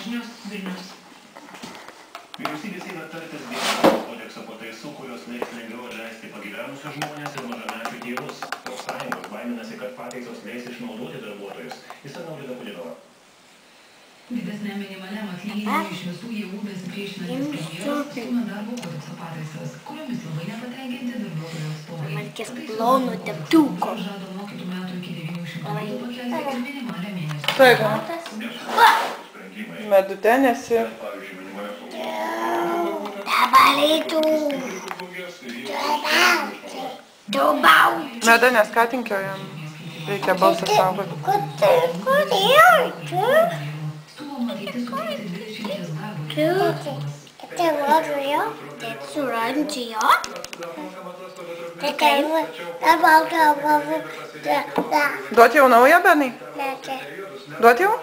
žinios Vilnius. Vyriausybė seime tartis dėl darbo kodekso pataisų, kurios leis lengviau atleisti pagyvenusius žmones ir mažamečių tėvus. Profsąjungos baiminasi, kad pataisos leis išnaudoti darbuotojus. Išsamiau Lida Kulidova. Didesniam minimaliam atlyginimui iš visų jėgų besipriešinantis premjeras stūmė darbo kodekso pataisas, kuriomis labai nepatenkinti darbuotojų atstovai. Plonu teptuko. Žado mokytų metų iki 900 eurų pakelti ir minimalią mėnesį. Taip. Medute nesi. Dabalytų. Meda neskatinkio jam. Reikia balsą saugoti. Siūloma ateitis suteikti 20 darbo Duot jau naują, Benai? Duot jau?